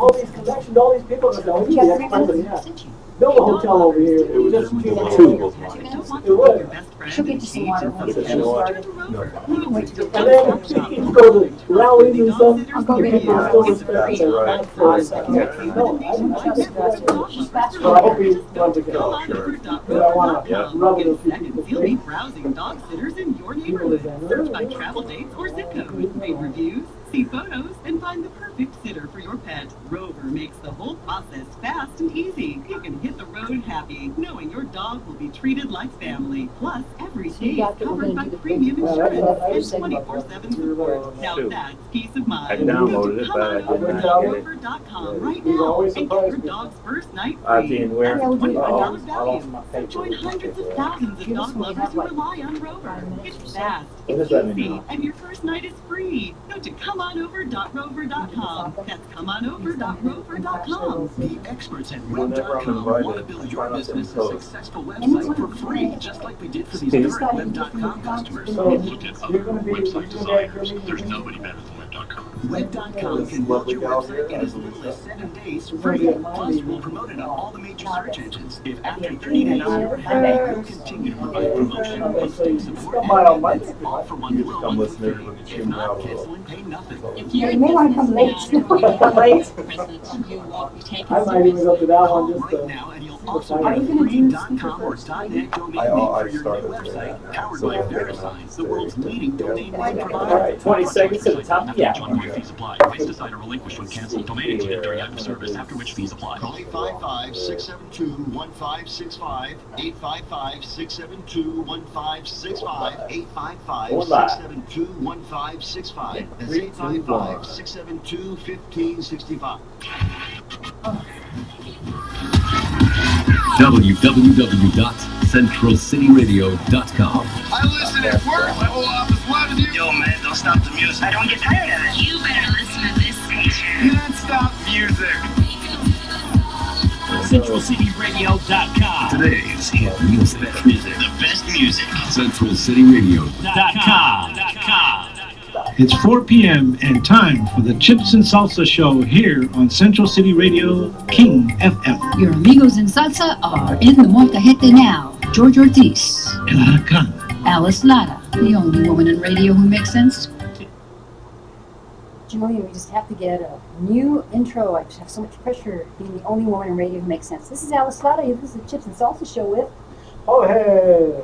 all these connections, all these people. And I said, oh, you the ex-president, yeah. Build a hotel over here. It was just two. It would. She'll get you some water when you I get said, you know what? started. No. You can wait till And the then you go to rallies and stuff. I'll go and get people it. still respect the Right. for a second. No, I trust that. She's faster. So I hope he runs again. Oh, sure. But I want Yeah. to rub it a few people's You'll be face. browsing dog sitters in your neighborhood. Search by travel dates or zip code. Read reviews, see photos, and find the perfect sitter for your pet. Rover makes the whole process fast and easy. You can hit the road happy, knowing your dog will be treated like family. Plus, every day is covered by premium insurance and 24/7 support. Now that's peace of mind. I downloaded it, but I did not get it. Rover.com right now and get your dog's first night I've free. been where? That's a $25 I value. lost my So paper. join hundreds of thousands of dog lovers who rely on Rover. It's fast, What it's does that easy, mean? and your first night is free. Go to comeonover.rover.com. That's comeonover.rover.com. The experts at Whenever I'm Web.com want to invited, build I your try not to business a impose. successful website for free, just like we did for these current Web.com customers. So We've looked at you're other going to be website designers. There's nobody better than Web.com. Web.com can build your website in as little as 7 days for free. Plus, we'll promote it on all the major search engines. If after 30 days you're happy, we'll continue to provide promotion, hosting support, and maintenance, all for one You get to low come month listen fee. to everybody If cheering me not, out a cancel little. and pay nothing. Yeah, you may want to come late. I might even go to that one just Right to. now, and you'll see also what's get a happening. free .com or .net domain I name for your new started doing website, that. powered So by I'm thinking VeriSign, the like world's leading domain name All provider. right, 20 seconds to the top. Yeah. Join fees apply. Rates decided or relinquished when canceled. Domain included during active service, after which fees apply. Call 855-672-1565, 855-672-1565, 855-672-1565. That's 855-672-1565. www.centralcityradio.com. I listen at work. My whole office loves you. Yo, man, don't stop the music. I don't get tired of it. You better listen to this station. Non-stop music. CentralCityRadio.com. Today's hit music. The best music. CentralCityRadio.com. It's 4 p.m. and time for the Chips and Salsa Show here on Central City Radio, King FM. Your amigos in salsa are in the molcajete now. George Ortiz, El Huracan. Alice Lara, the only woman in radio who makes sense. Julia, we just have to get a new intro. I just have so much pressure being the only woman in radio who makes sense. This is Alice Lara. This is the Chips and Salsa Show with Jorge.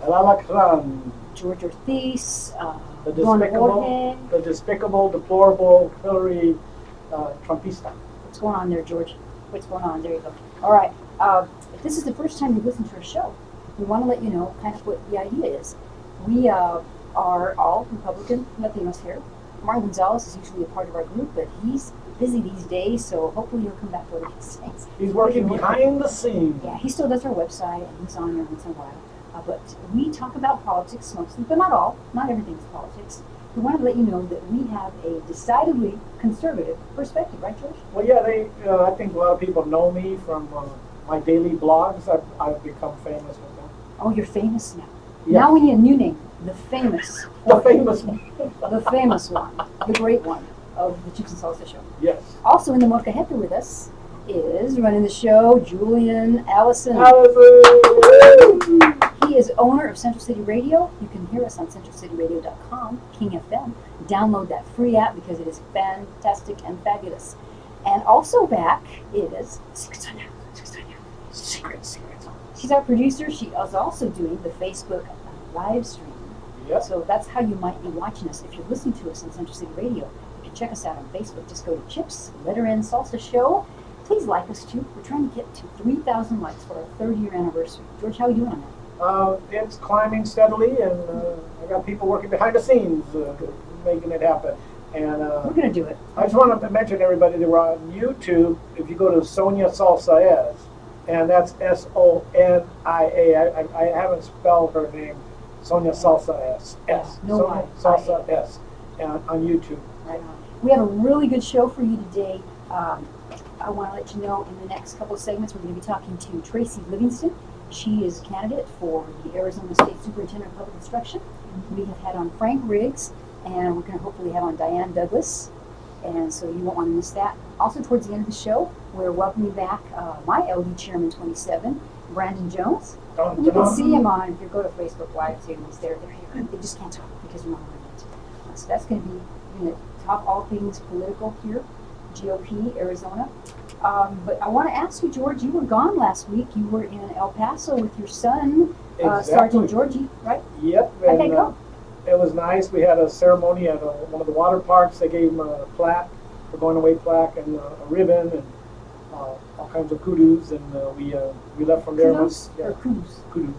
El Alacran. George Ortiz, The Don despicable, Jorge. the despicable, deplorable Hillary Trumpista. What's going on there, George? What's going on? There you go. All right. If this is the first time you've listened to our show, we want to let you know kind of what the idea is. We are all Republican Latinos here. Martin Gonzalez is usually a part of our group, but he's busy these days, so hopefully he'll come back to what he says. He's working behind the scenes. Yeah, he still does our website, and he's on there once in a while. But we talk about politics mostly, but not all. Not everything's politics. We want to let you know that we have a decidedly conservative perspective, right, George? Well, yeah, I think a lot of people know me from my daily blogs. I've become famous with them. Oh, you're famous now. Yeah. Now we need a new name. The famous. The famous one. The famous one. The great one of the Chips and Salsa Show. Yes. Also in the Molcajete with us is running the show, Julian Allison. He is owner of Central City Radio. You can hear us on centralcityradio.com, King FM. Download that free app because it is fantastic and fabulous. And also back is Secret Sonia. Secret. She's our producer. She is also doing the Facebook live stream. Yep. So that's how you might be watching us. If you're listening to us on Central City Radio, you can check us out on Facebook. Just go to Chips, letter N, Salsa Show. Please like us too. We're trying to get to 3,000 likes for our 3rd-year anniversary. George, how are you doing on that? It's climbing steadily, and I got people working behind the scenes making it happen. And we're going to do it. I just want to mention everybody that we're on YouTube. If you go to Sonia Salsa S, and that's Sonia. I haven't spelled her name. Sonia Salsa S. No Sonia Salsa S on YouTube. Right on. We have a really good show for you today. I want to let you know in the next couple of segments we're going to be talking to Tracy Livingston. She is a candidate for the Arizona State Superintendent of Public Instruction. We have had on Frank Riggs, and we're going to hopefully have on Diane Douglas. And so you won't want to miss that. Also, towards the end of the show, we're welcoming back my LD Chairman 27, Brandon Jones. And you can see him on, if you go to Facebook Live too, he's there. They're here. They just can't talk because we're not on it. So that's going to be, we're going to talk all things political here, GOP, Arizona. But I want to ask you, George, you were gone last week. You were in El Paso with your son, Sergeant Georgie, right? Yep. How'd that go? It was nice. We had a ceremony at one of the water parks. They gave him a plaque, a going away plaque, and a ribbon, and all kinds of kudos. And we left from there. Kudos or kudos? Kudos.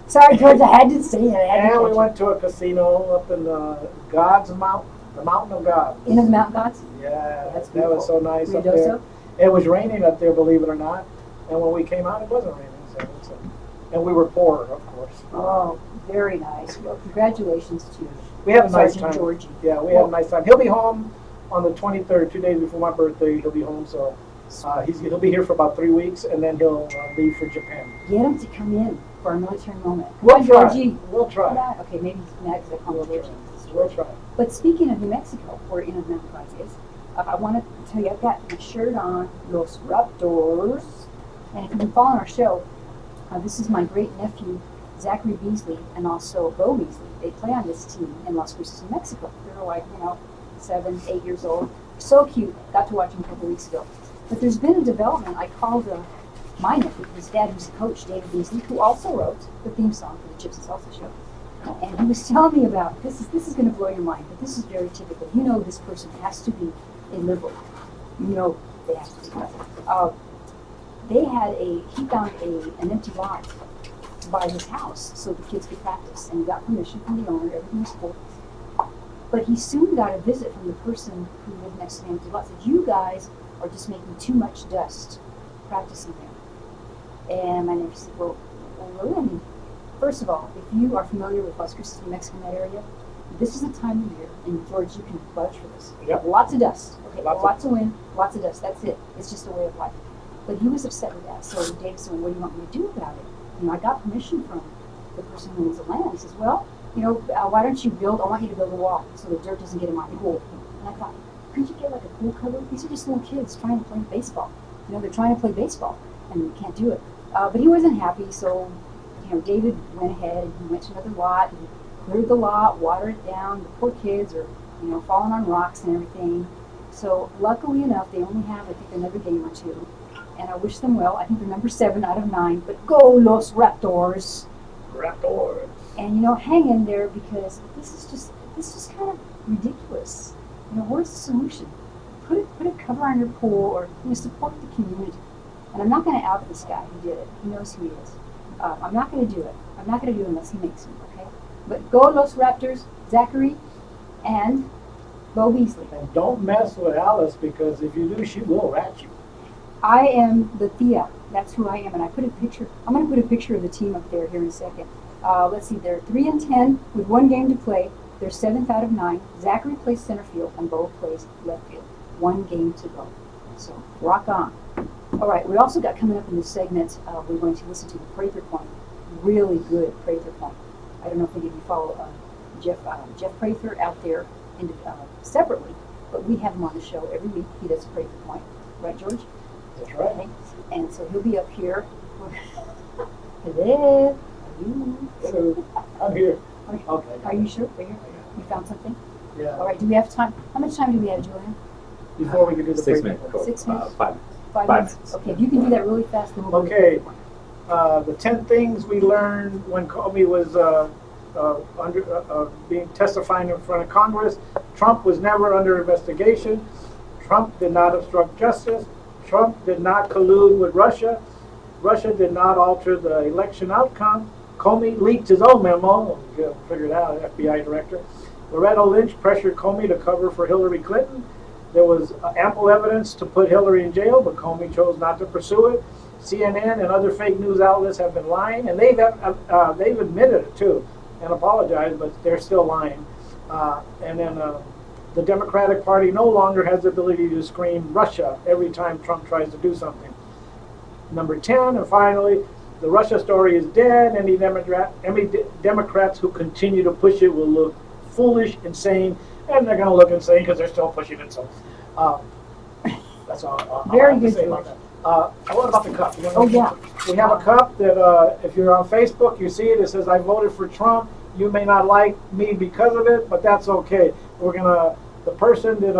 Sorry, George, I had to say it. And we went to a casino up in God's Mountain, the Mountain of God. In the Mountain Gods? Yeah, that's that was so nice up there. there. It was raining up there, believe it or not. And when we came out, it wasn't raining. And we were poor, of course. Oh, very nice. Well, congratulations to you. We had a nice Sergeant time. Georgie. Yeah, we had a nice time. He'll be home on the 23rd, 2 days before my birthday. He'll be home, so he'll be here for about 3 weeks, and then he'll leave for Japan. Get him to come in for a military moment. We'll try. Georgie. We'll try. Okay, maybe he's mad because I call him Georgie. We'll try. But speaking of New Mexico, where In and Mountain Gods is, I want to tell you, I've got my shirt on, Los Raptors. And if you've been following our show, this is my great nephew, Zachary Beasley, and also Bo Beasley. They play on this team in Las Cruces, New Mexico. They're like, 7, 8 years old. So cute. Got to watch them a couple weeks ago. But there's been a development. I called my nephew, his dad, who's a coach, David Beasley, who also wrote the theme song for the Chips and Salsa show. And he was telling me about, this is going to blow your mind, but this is very typical. This person has to be a liberal. They have to be. He found an empty lot by his house so the kids could practice, and he got permission from the owner. Everything was cool. But he soon got a visit from the person who lived next to the empty lot. Said, "You guys are just making too much dust practicing there." And my nephew said, "Well, really? I mean, first of all, if you are familiar with Las Cruces, New Mexico, in that area, this is the time of year, and George, you can vouch for this. Yep. Lots of dust. Okay, lots of wind, lots of dust. That's it. It's just a way of life." But he was upset with that. So Dave said, "What do you want me to do about it?" I got permission from the person who owns the land. He says, "Well, why don't you I want you to build a wall so the dirt doesn't get in my pool." And I thought, couldn't you get like a pool cover? These are just little kids trying to play baseball. They're trying to play baseball, and you can't do it. But he wasn't happy, so David went ahead and he went to another lot and cleared the lot, watered it down. The poor kids are, falling on rocks and everything. So luckily enough, they only have, I think, another game or two. And I wish them well. I think they're number 7 out of 9. But go Los Raptors! Raptors! And hang in there, because this is just kind of ridiculous. Where's the solution? Put a cover on your pool, or support the community. And I'm not going to out this guy who did it. He knows who he is. I'm not going to do it. I'm not going to do it unless he makes me. Okay? But go Los Raptors, Zachary, and Bo Beasley. And don't mess with Alice, because if you do, she will rat you. I am the Thea. That's who I am, and I put a picture. I'm going to put a picture of the team up there here in a second. Let's see. They're 3-10 with 1 game to play. They're 7th out of 9. Zachary plays center field, and Bo plays left field. 1 game to go. So rock on. All right. We also got coming up in this segment. We're going to listen to the Prather Point. Really good Prather Point. I don't know if any of you follow Jeff Prather out there separately, but we have him on the show every week. He does a Prather Point, right, George? That's right. And so he'll be up here. Hello. Hello. I'm here. Okay. Are you sure? Are you found something? Yeah. All right. Do we have time? How much time do we have, Julian? Before we can do the 6 break. minutes. 6 minutes? 5 minutes. 5 minutes. Okay. If you can do that really fast, then we'll go. Okay. The 10 things we learned when Comey was being testifying in front of Congress. Trump was never under investigation. Trump did not obstruct justice. Trump did not collude with Russia. Russia did not alter the election outcome. Comey leaked his own memo. You figured out, FBI director. Loretta Lynch pressured Comey to cover for Hillary Clinton. There was ample evidence to put Hillary in jail, but Comey chose not to pursue it. CNN and other fake news outlets have been lying, and they've admitted it too and apologized, but they're still lying. And then the Democratic Party no longer has the ability to scream Russia every time Trump tries to do something. Number 10, and finally, the Russia story is dead. Any Democrats who continue to push it will look foolish, insane, and they're going to look insane because they're still pushing it. So that's all I Very have to good, say about George. that. What about the cup? Oh, yeah. We have a cup that if you're on Facebook, you see it. It says, "I voted for Trump." You may not like me because of it, but that's okay. The person that,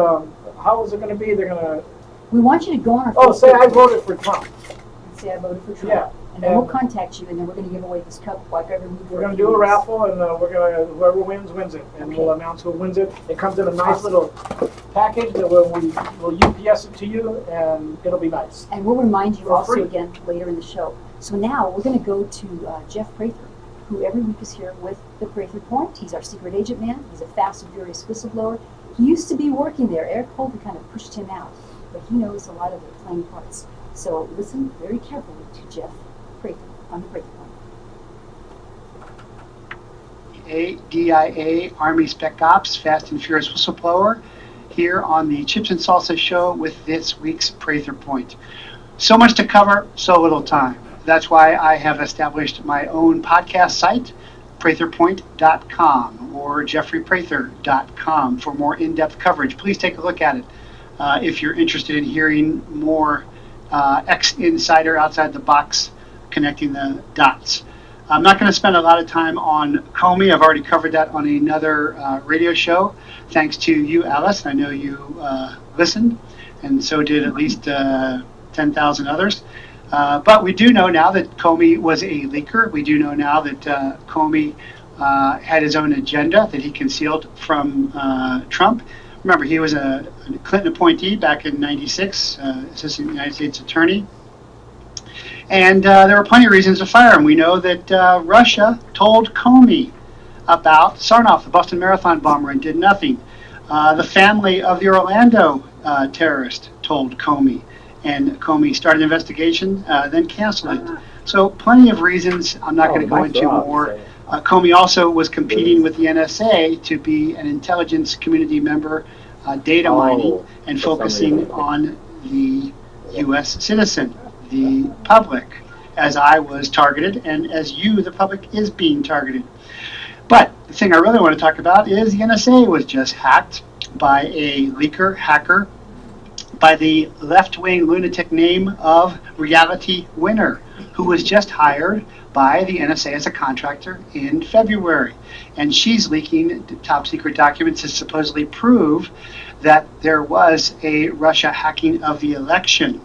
how is it going to be? They're going to. We want you to go on our Oh, Facebook say I page voted for Trump. and say I voted for Trump. Yeah. And then we'll contact you, and then we're going to give away this cup like every week. We're going to do a raffle, and whoever wins it, and Okay. we'll announce who wins it. It comes in a nice little package that we'll UPS it to you, and it'll be nice. And we'll remind you For also free. again later in the show. So now we're going to go to Jeff Prather, who every week is here with the Prather Point. He's our secret agent man. He's a fast and furious whistleblower. He used to be working there. Eric Holder kind of pushed him out, but he knows a lot of the playing parts. So listen very carefully to Jeff Prather on the Prather Point. DIA Army Spec Ops, Fast and Furious Whistleblower, here on the Chips and Salsa Show with this week's Prather Point. So much to cover, so little time. That's why I have established my own podcast site, pratherpoint.com or jeffreyprather.com for more in-depth coverage. Please take a look at it if you're interested in hearing more ex-insider outside the box connecting the dots. I'm not going to spend a lot of time on Comey. I've already covered that on another radio show. Thanks to you, Alice. I know you listened, and so did at least 10,000 others. But we do know now that Comey was a leaker. We do know now that Comey had his own agenda that he concealed from Trump. Remember, he was a Clinton appointee back in '96, assistant United States attorney. And there were plenty of reasons to fire him. We know that Russia told Comey about Sarnoff, the Boston Marathon bomber, and did nothing. The family of the Orlando terrorist told Comey, and Comey started an investigation, then canceled it. So plenty of reasons I'm not going to go into more. Comey also was competing with the NSA to be an intelligence community member, data mining, and focusing on the U.S. citizen, the public, as I was targeted, and as you, the public, is being targeted. But the thing I really want to talk about is the NSA was just hacked by a leaker, hacker, by the left-wing lunatic name of Reality Winner, who was just hired by the NSA as a contractor in February. And she's leaking top-secret documents to supposedly prove that there was a Russia hacking of the election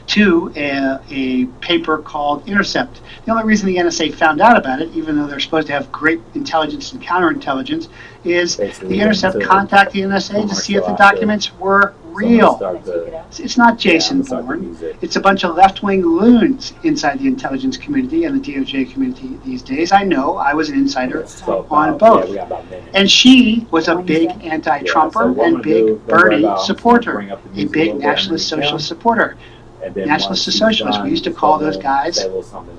to a paper called Intercept. The only reason the NSA found out about it, even though they're supposed to have great intelligence and counterintelligence, is the Intercept contacted the NSA to see if the documents were real. It's not Jason Bourne. It's a bunch of left-wing loons inside the intelligence community and the DOJ community these days. I know. I was an insider on both. And she was a big anti-Trumper and big Bernie supporter, a big nationalist socialist supporter. Nationalists and socialists, we used to call those guys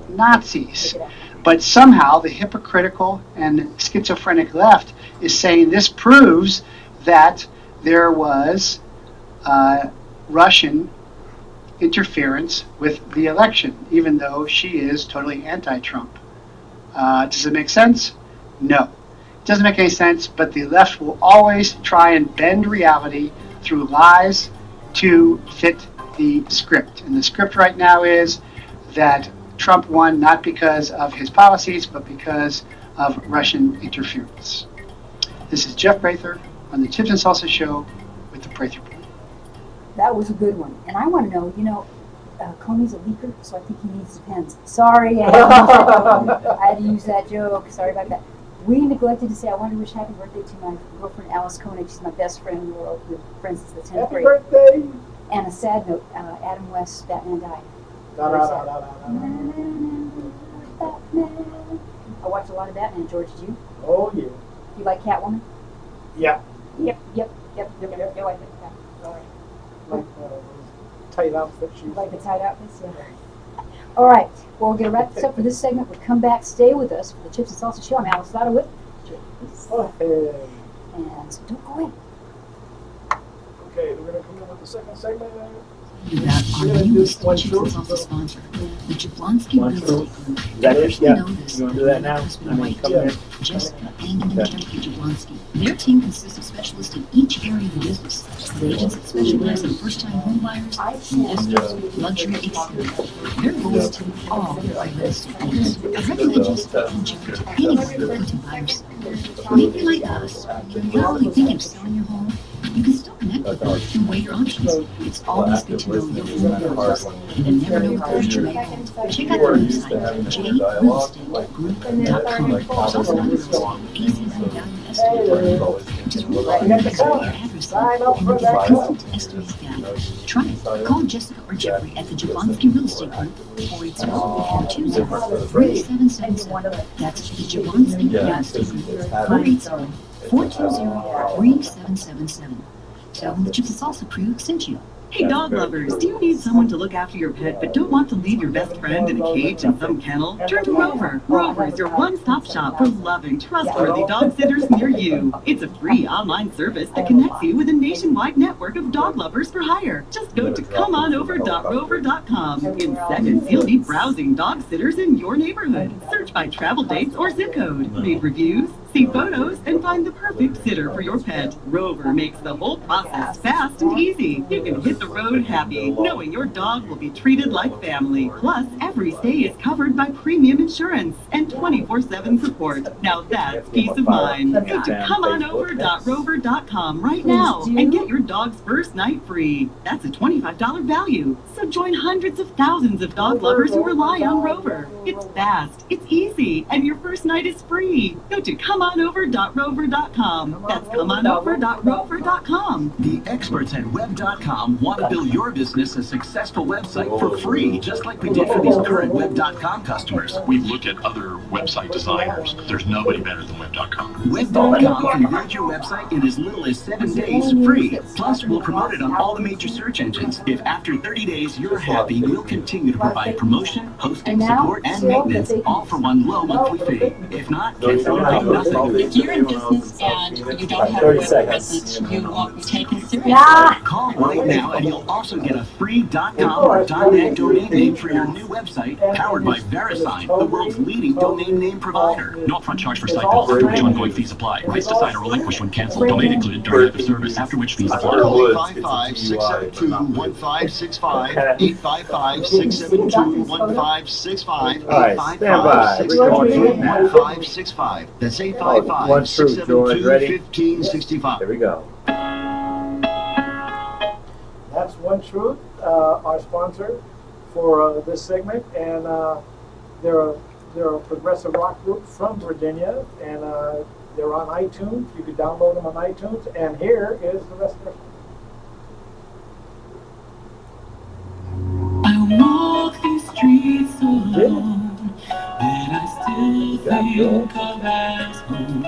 Nazis. But somehow the hypocritical and schizophrenic left is saying this proves that there was Russian interference with the election, even though she is totally anti-Trump. Does it make sense? No. It doesn't make any sense, but the left will always try and bend reality through lies to fit the script. And the script right now is that Trump won not because of his policies, but because of Russian interference. This is Jeff Prather on the Chips and Salsa Show with the Prather Point. That was a good one. And I want to know, Comey's a leaker, so I think he needs pens. Sorry, I had to use that joke. Sorry about that. We neglected to say I wanted to wish happy birthday to my girlfriend Alice Koenig. She's my best friend in the world. We've been friends since the 10th grade. Happy birthday! And a sad note, Adam West, Batman died. Batman. I watch a lot of Batman. George, did you? Oh, yeah. You like Catwoman? Yeah. Yep. You like it. Yeah. All right. Like tight outfit. You like the tight outfits? Yeah. All right. Well, we're going to wrap this up for this segment. We'll come back. Stay with us for the Chips and Salsa Show. I'm Alice Lauder with Okay. And so don't go away. Okay, we're going to come in with the second segment. you about our newest Chips and Salsa sponsor, the Jablonski Real Estate Group. That You is, yeah. know this, You want to do that now? husband I and mean, wife come team, here. Jessica and Timothy Jablonski. Their team consists of specialists in each area of the business. The agents that specialize in first-time home buyers, investors, luxury, etc. Their goal is to all your real estate needs. Regular Jessica can jump to anywhere you're looking to buy or sell. Maybe like us, when you're only thinking of selling your home, you can still connect with them and weigh your options. It's always good to know your home values, and you never know what the future may hold. Check out the website, jrealestategroup.com. It's also known as ACV Value Estimator, which is really your address and you'll get a constant estimated value. Try it. Call Jessica or Jeffrey at the Jablonski Real Estate Group, 480-420-3777. That's the Jablonski Real Estate Group, 480-420-3777. Tell them the Chips and Salsa crew sent you. Hey dog lovers, do you need someone to look after your pet but don't want to leave your best friend in a cage in some kennel? Turn to Rover. Rover is your one-stop shop for loving, trustworthy dog sitters near you. It's a free online service that connects you with a nationwide network of dog lovers for hire. Just go to comeonover.rover.com. In seconds, you'll be browsing dog sitters in your neighborhood. Search by travel dates or zip code. Read reviews, see photos, and find the perfect sitter for your pet. Rover makes the whole process fast and easy. You can hit the road happy, knowing your dog will be treated like family. Plus, every stay is covered by premium insurance and 24/7 support. Now that's peace of mind. Go to comeonover.rover.com right now and get your dog's first night free. That's a $25 value. So join hundreds of thousands of dog lovers who rely on Rover. It's fast, it's easy, and your first night is free. Go to comeonover.rover.com. That's comeonover.rover.com. The experts at web.com want to build your business a successful website for free, just like we did for these current web.com customers. We've looked at other website designers. There's nobody better than Web.com. Web.com can build your website in as little as 7 days free. Plus, we'll promote it on all the major search engines. If after 30 days you're happy, we'll continue to provide promotion, hosting, support, and maintenance, all for one low monthly fee. If not, cancel and pay nothing. If you're in business and you don't have a web presence, you won't be taken seriously. Call right now and you'll also get a free .com or .net domain name for your new website, powered by VeriSign, the world's leading domain name provider. No upfront charge for site build, after which ongoing fees apply. Rights to site are relinquished when canceled. Domain included during life of service, after which fees apply. 855-672-1565, 855-672-1565, Alright, stand by. 855-672-1565. That's One truth, George. Ready? 855-672-1565. Here we go. That's One Truth, our sponsor for this segment, and they're a progressive rock group from Virginia, and they're on iTunes. You can download them on iTunes, and here is the rest of their. I walk these streets alone, then I still think of as home.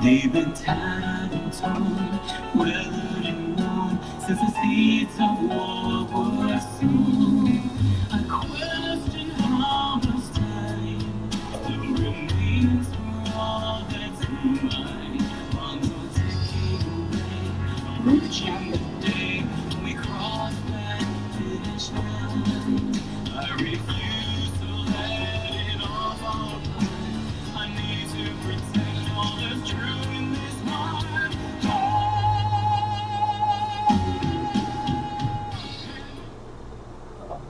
They've been tattered and torn, weathered and worn, since the seeds of war were sown. I question how much time still remains for all that's mine. Bonds will take away, reaching the day when we cross that finish line. I refuse to let it all fall apart. I need to protect all that's true in this heart.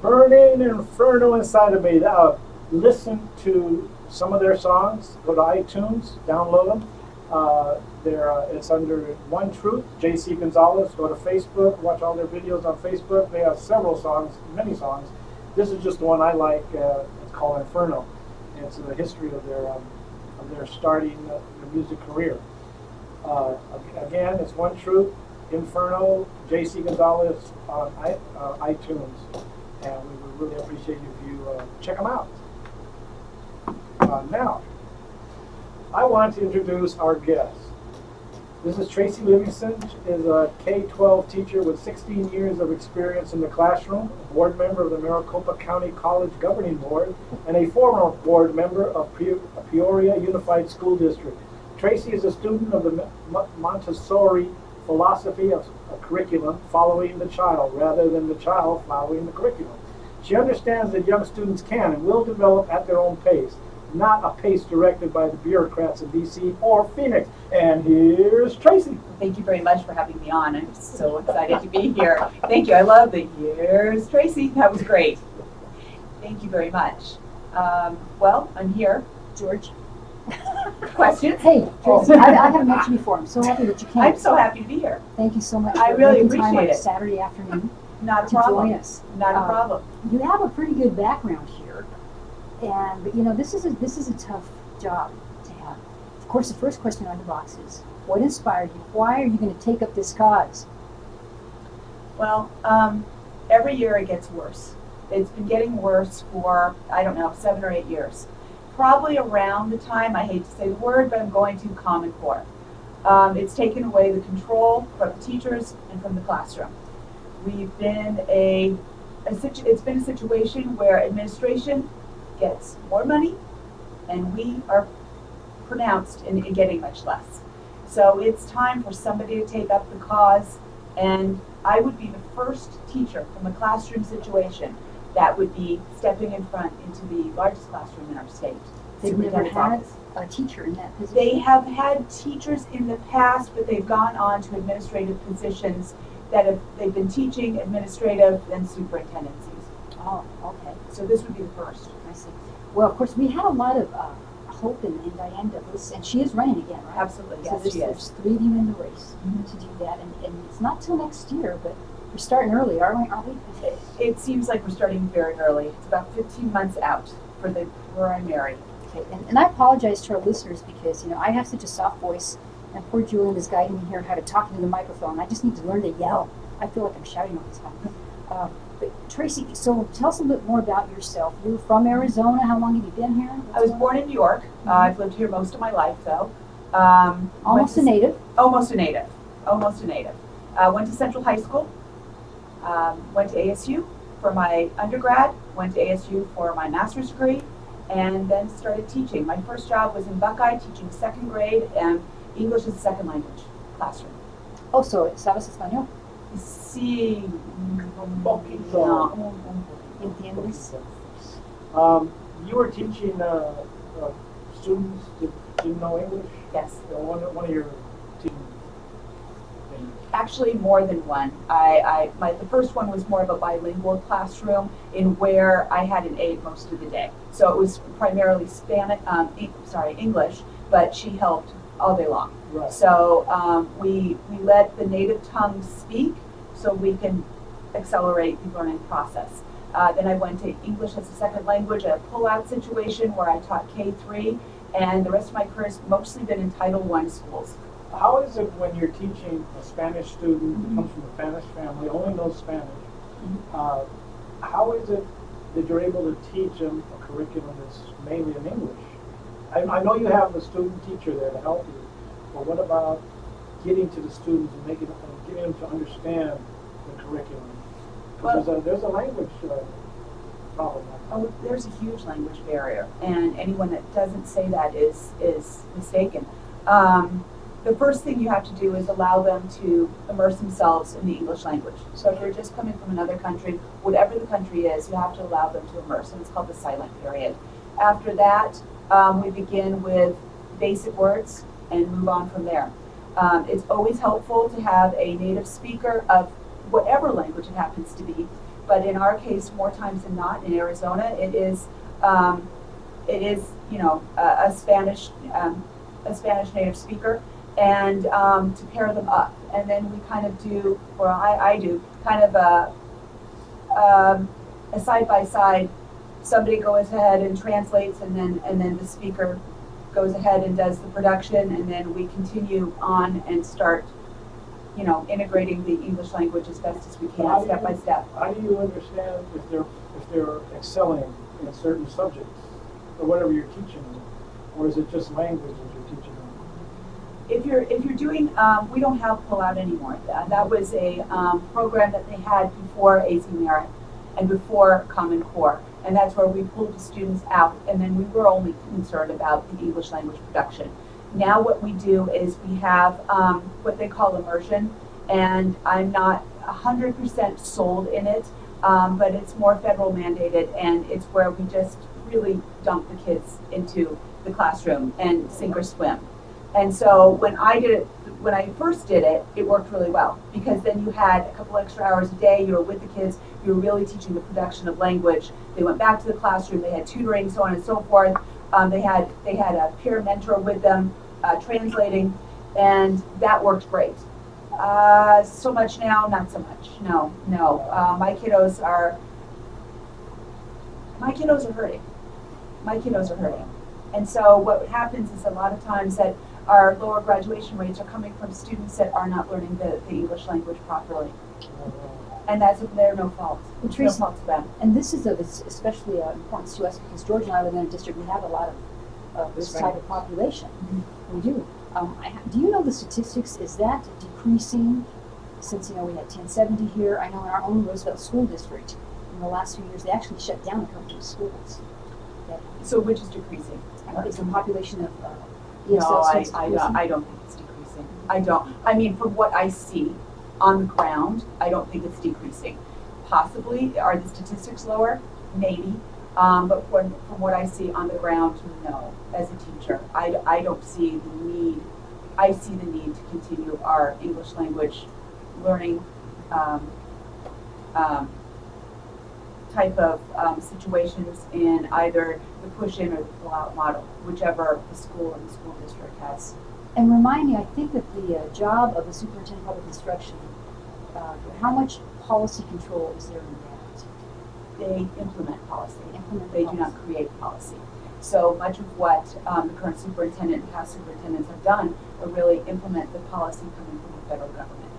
Burning Inferno inside of me. Listen to some of their songs. Go to iTunes, download them. It's under One Truth. JC Gonzalez. Go to Facebook. Watch all their videos on Facebook. They have several songs, many songs. This is just the one I like. It's called Inferno. And it's the history of their starting their music career. Again, it's One Truth, Inferno, JC Gonzalez on iTunes. And we would really appreciate if you check them out. Now, I want to introduce our guest. This is Tracy Livingston. She is a K-12 teacher with 16 years of experience in the classroom, a board member of the Maricopa County College Governing Board, and a former board member of Peoria Unified School District. Tracy is a student of the Montessori philosophy of a curriculum following the child rather than the child following the curriculum. She understands that young students can and will develop at their own pace, not a pace directed by the bureaucrats in DC or Phoenix. And here's Tracy. Thank you very much for having me on. I'm so excited to be here. Thank you. I love the here's Tracy. That was great. Thank you very much. Well, I'm here. George. Questions? Hey, Tracy, I haven't met you before. I'm so happy that you came. I'm so happy to be here. Thank you so much I for really making time on appreciate a it. Saturday afternoon Not a to problem. join us. Not a problem. You have a pretty good background here, but you know this is a tough job to have. Of course, the first question on the box is, what inspired you? Why are you going to take up this cause? Well, every year it gets worse. It's been getting worse for, I don't know, 7 or 8 years. Probably around the time, I hate to say the word, but I'm going to Common Core. It's taken away the control from the teachers and from the classroom. We've been it's been a situation where administration gets more money and we are pronounced in getting much less. So it's time for somebody to take up the cause, and I would be the first teacher from a classroom situation that would be stepping in front into the largest classroom in our state. They've never Superintendent's had office. a teacher in that position. They have had teachers in the past, but they've gone on to administrative positions they've been teaching, administrative, and superintendencies. Oh, okay. So this would be the first. I see. Well, of course, we had a lot of hope in Diane Douglas, and she is running again, right? Absolutely, So yes, she there's is. 3 of you in the race to do that, and it's not till next year, but we're starting early, aren't we? It seems like we're starting very early. It's about 15 months out for the primary. Okay, and I apologize to our listeners because, you know, I have such a soft voice, and poor Julian is guiding me here how to talk into the microphone. I just need to learn to yell. I feel like I'm shouting all the time. But Tracy, so tell us a little bit more about yourself. You're from Arizona. How long have you been here? I was born in New York. I've lived here most of my life, though. Almost a native. Almost a native. Almost a native. Went to Central High School. Went to ASU for my undergrad. Went to ASU for my master's degree, and then started teaching. My first job was in Buckeye, teaching 2nd grade and English as a second language classroom. Oh, so ¿sabes español? Sí. Un poquito. ¿Entiendes? You were teaching students that didn't know English? Yes. One of your team. Actually, more than one. The first one was more of a bilingual classroom in where I had an aide most of the day. So it was primarily English, but she helped all day long. Right. So we let the native tongue speak so we can accelerate the learning process. Then I went to English as a second language, a pull-out situation where I taught K-3, and the rest of my career has mostly been in Title I schools. How is it when you're teaching a Spanish student who comes from a Spanish family, only knows Spanish? How is it that you're able to teach them a curriculum that's mainly in English? I know you have a student teacher there to help you, but what about getting to the students and getting them to understand the curriculum? Because there's a language problem. Oh, there's a huge language barrier, and anyone that doesn't say that is mistaken. The first thing you have to do is allow them to immerse themselves in the English language. So if they're just coming from another country, whatever the country is, you have to allow them to immerse, and it's called the silent period. After that, we begin with basic words and move on from there. It's always helpful to have a native speaker of whatever language it happens to be, but in our case, more times than not, in Arizona, it is a Spanish native speaker, and to pair them up, and then we kind of do, or I do, kind of a side by side. Somebody goes ahead and translates, and then the speaker goes ahead and does the production, and then we continue on and start, integrating the English language as best as we can, step by step. How do you understand if they're excelling in certain subjects or whatever you're teaching them, or is it just language that you're teaching them? If you're doing, we don't have pull-out anymore. That was a program that they had before AZ Merit and before Common Core, and that's where we pulled the students out, and then we were only concerned about the English language production. Now what we do is we have what they call immersion, and I'm not 100% sold in it, but it's more federal mandated, and it's where we just really dump the kids into the classroom and sink or swim. And so when I first did it, it worked really well, because then you had a couple extra hours a day, you were with the kids, you were really teaching the production of language. They went back to the classroom, they had tutoring, so on and so forth. They had a peer mentor with them, translating, and that worked great. So much now, not so much. No. My kiddos are hurting. And so what happens is a lot of times that our lower graduation rates are coming from students that are not learning the English language properly. And they're no fault. It's no fault to them. And this is especially important to us because George and I live in a district, we have a lot of this type of population. Mm-hmm. We do. Do you know the statistics? Is that decreasing since, we had 1070 here? I know in our own Roosevelt School District, in the last few years, they actually shut down a couple of schools. So which is decreasing? Is the population of No, I don't think it's decreasing. I don't. I mean, from what I see on the ground, I don't think it's decreasing. Possibly, are the statistics lower? Maybe. But from what I see on the ground, no. As a teacher, I don't see the need. I see the need to continue our English language learning type of situations in either the push-in or the pull-out model, whichever the school and the school district has. And remind me, I think that the job of the superintendent of public instruction, how much policy control is there in that? They implement policy. They do not create policy. So much of what the current superintendent and past superintendents have done are really implement the policy coming from the federal government.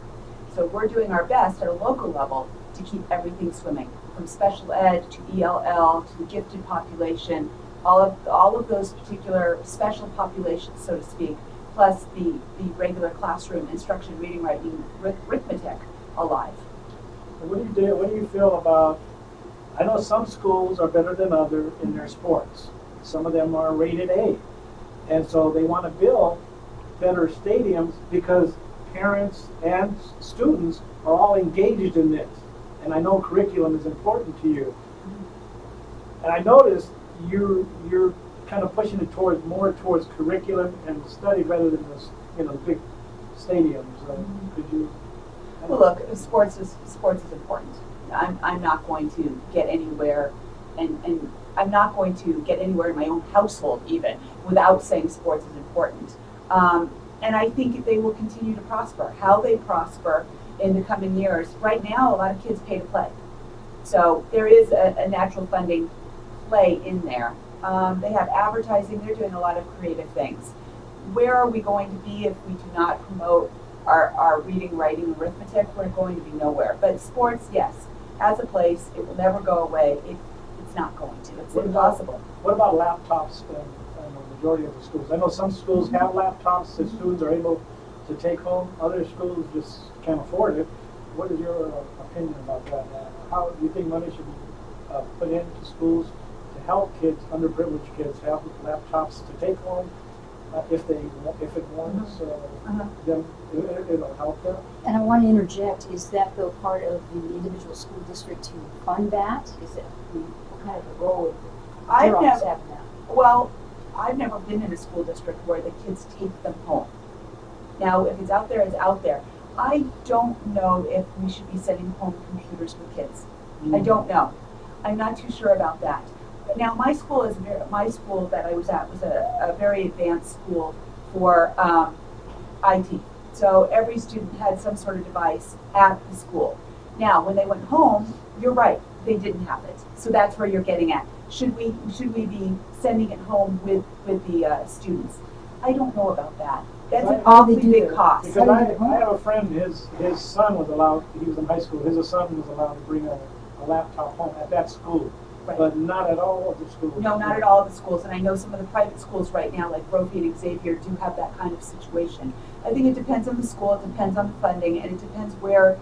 So we're doing our best at a local level to keep everything swimming, from special ed to ELL to the gifted population, all of those particular special populations, so to speak, plus the regular classroom instruction, reading, writing, arithmetic alive. What do you feel about, I know some schools are better than others in their sports. Some of them are rated A. And so they want to build better stadiums because parents and students are all engaged in this. And I know curriculum is important to you. And I noticed you're kind of pushing it more towards curriculum and study rather than this, big stadiums. Could you? Well, look, sports is important. I'm not going to get anywhere, and I'm not going to get anywhere in my own household even without saying sports is important. And I think they will continue to prosper. How they prosper in the coming years. Right now, a lot of kids pay to play. So there is a natural funding play in there. They have advertising. They're doing a lot of creative things. Where are we going to be if we do not promote our reading, writing, arithmetic? We're going to be nowhere. But sports, yes, has a place. It will never go away. It's not going to. It's impossible. What about laptops in the majority of the schools? I know some schools have laptops that students are able to take home. Other schools just can't afford it. What is your opinion about that? How do you think money should be put into schools to help kids, underprivileged kids, have laptops to take home if it warrants them? It'll help them. And I want to interject: is that though part of the individual school district to fund that? Is it what kind of a role? I've never been in a school district where the kids take them home. Now, if it's out there, it's out there. I don't know if we should be sending home computers for kids. I don't know. I'm not too sure about that. But now, my school that I was at was a very advanced school for IT. So every student had some sort of device at the school. Now, when they went home, you're right, they didn't have it. So that's where you're getting at. Should we be sending it home with the students? I don't know about that. That's an awfully big cost. Because I have a friend, his son was allowed, he was in high school, his son was allowed to bring a laptop home at that school, right. But not at all of the schools. No, not at all of the schools. And I know some of the private schools right now, like Brophy and Xavier, do have that kind of situation. I think it depends on the school, it depends on the funding, and it depends where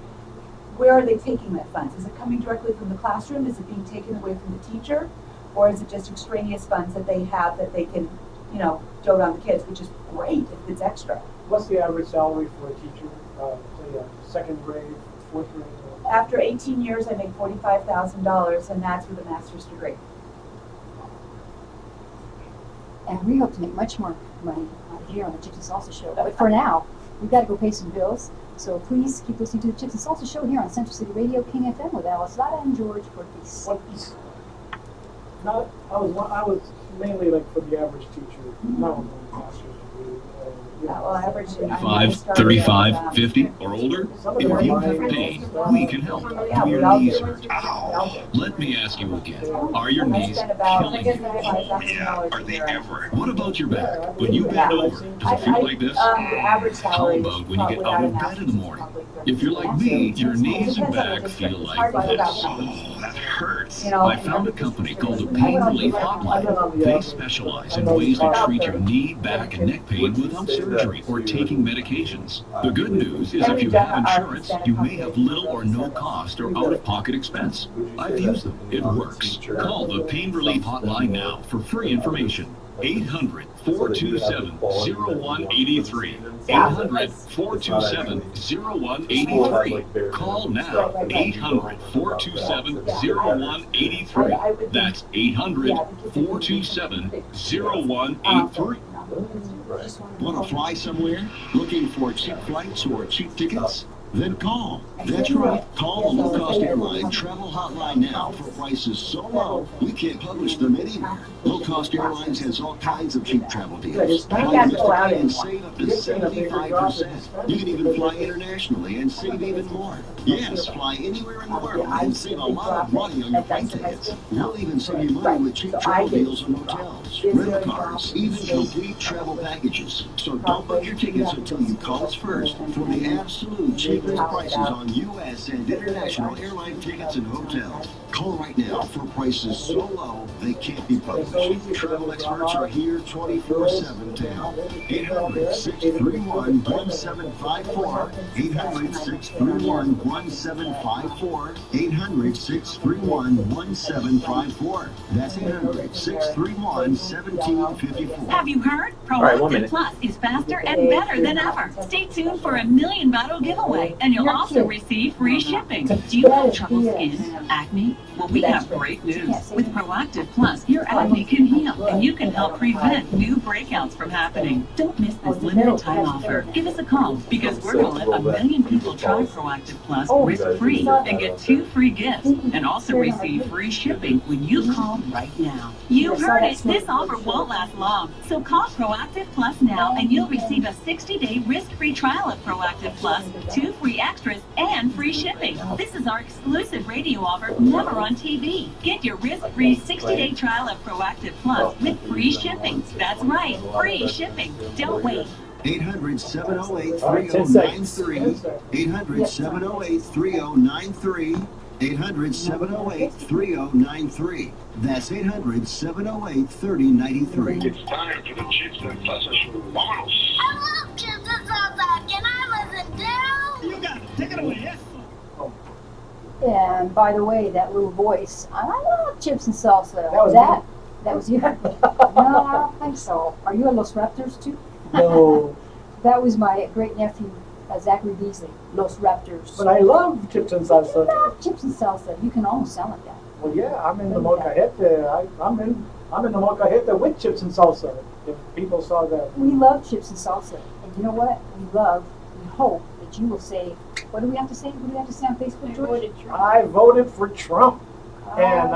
are they taking that funds? Is it coming directly from the classroom? Is it being taken away from the teacher? Or is it just extraneous funds that they have that they can dote on the kids, which is great if it's extra. What's the average salary for a teacher, say second grade, fourth grade? After 18 years, I make $45,000, and that's with a master's degree. And we hope to make much more money here on the Chips and Salsa Show. But for now, we've got to go pay some bills. So please keep listening to the Chips and Salsa Show here on Central City Radio, King FM, with Alice Lada and George Cortez. I was mainly like for the average teacher, not with a master's degree. Average. 35, 35, 50, or older? If you have pain, we can help. Do your knees hurt? Ow. Let me ask you again. Are your knees killing you? Oh, yeah. Are they ever? What about your back? When you bend over, does it feel like this? How about when you get out of bed in the morning? If you're like me, your knees and back feel like this. Oh, that hurts. I found a company called the Pain Relief Hotline. They specialize in ways to treat your knee, back, and neck pain without surgery or taking medications. The good news is if you have insurance, you may have little or no cost or out-of-pocket expense. I've used them. It works. Call the Pain Relief Hotline now for free information. 800-427-0183. 800-427-0183. Call now. 800-427-0183. That's 800-427-0183. Want to fly somewhere? Looking for cheap flights or cheap tickets? Then call. That's right. Call the low-cost airline travel hotline now for prices so low we can't publish them anywhere. Low-cost airlines has all kinds of cheap travel deals. Fly domestically and save up to 75%. You can even fly internationally and save even more. Yes, fly anywhere in the world and save a lot of money on your flight tickets. We'll even save you money with cheap travel deals on hotels, rental cars, even complete travel packages. So don't book your tickets until you call us first for the absolute cheapest prices on U.S. and international airline tickets and hotels. Call right now for prices so low they can't be published. Travel experts are here 24/7 to help. 800-631-1754. 800-631-1754. 800-631-1754. That's 800-631-1754. Have you heard? Proactive Plus is faster and better than ever. Stay tuned for a $1 million giveaway, and you'll also receive free shipping. Do you have trouble skin, acne? Well, we have great news. With Proactive Plus, your acne can heal, and you can help prevent new breakouts from happening. Don't miss this limited time offer. Give us a call, because we're going to let 1 million people try Proactive Plus risk-free and get 2 free gifts, and also receive free shipping when you call right now. You heard it. This offer won't last long. So call Proactive Plus now, and you'll receive a 60-day risk-free trial of Proactive Plus, 2 free extras, and free shipping. This is our exclusive radio offer, never on TV. Get your risk-free 60-day trial of Proactive Plus with free shipping. That's right, free shipping. Don't wait. 800-708-3093. 800-708-3093. 800-708-3093. That's 800-708-3093. It's time for the Chips and Salsa Show. Vámonos. I love chips and salsa. Can I listen too? You got it. Take it away, yes. And by the way, that little voice, I love chips and salsa. That was you? No, I don't think so. Are you a Los Raptors too? No. That was my great nephew, Zachary Beasley, Los Raptors. But I love chips and salsa. I love chips and salsa. You can almost sound like that. Well, yeah, I'm in the molcajete. I'm in the molcajete with chips and salsa. If people saw that. We love chips and salsa. And you know what? We hope that you will say, what do we have to say? What do we have to say on Facebook, George? I voted for Trump. And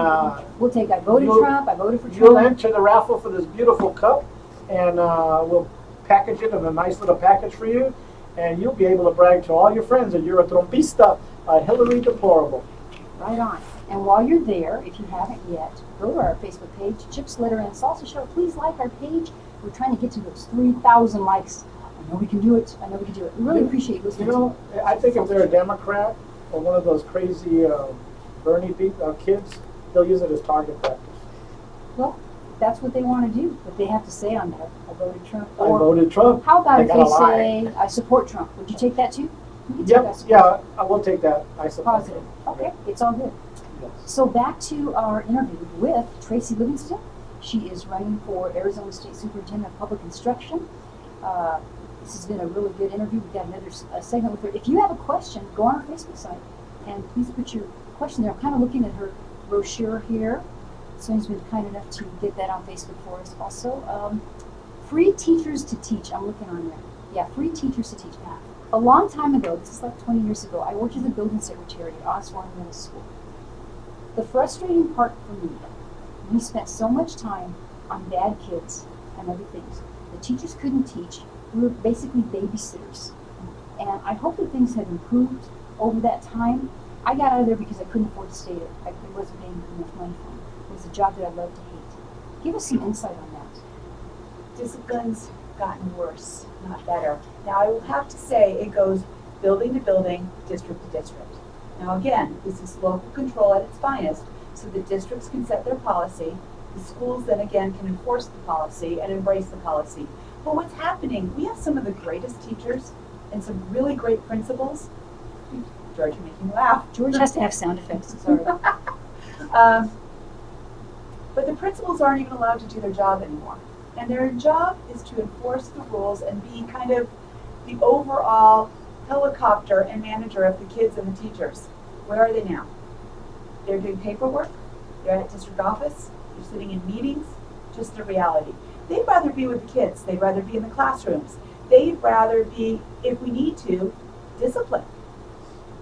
we'll take I voted Trump, I voted for Trump. You'll enter the raffle for this beautiful cup, and we'll package it in a nice little package for you, and you'll be able to brag to all your friends that you're a Trumpista, a Hillary deplorable. Right on. And while you're there, if you haven't yet, go to our Facebook page, Chips, Litter, and Salsa Show. Please like our page. We're trying to get to those 3,000 likes. I know we can do it. I know we can do it. We really appreciate you listening. You know, I think if they're a Democrat or one of those crazy Bernie kids, they'll use it as target practice. Well, that's what they want to do, but they have to say on there, I voted Trump. I voted Trump. How about if they say, I support Trump? Would you take that too? Yeah, I will take that. I support Positive. Okay, it's all good. Yes. So back to our interview with Tracy Livingston She is running for Arizona State Superintendent of Public Instruction. This has been a really good interview. We've got another segment with her. If you have a question, go on our Facebook site and please put your question there. I'm kind of looking at her brochure here. Sonia's been kind enough to get that on Facebook for us also. Free teachers to teach. I'm looking on there. Yeah, free teachers to teach math. A long time ago, this is like 20 years ago, I worked as a building secretary at Osborne Middle School. The frustrating part for me, we spent so much time on bad kids and other things. The teachers couldn't teach. We were basically babysitters. And I hope that things have improved over that time. I got out of there because I couldn't afford to stay there. I wasn't paying enough money for it. It was a job that I loved to hate. Give us some insight on that. Discipline's gotten worse, not better. Now, I will have to say it goes building to building, district to district. Now, again, this is local control at its finest, so the districts can set their policy. The schools then again can enforce the policy and embrace the policy. But what's happening, we have some of the greatest teachers and some really great principals. George, you're making me laugh. George has to have sound effects, sorry. But the principals aren't even allowed to do their job anymore. And their job is to enforce the rules and be kind of the overall helicopter and manager of the kids and the teachers. Where are they now? They're doing paperwork, they're at district office, they're sitting in meetings, just the reality. They'd rather be with the kids, they'd rather be in the classrooms, they'd rather be, if we need to, discipline.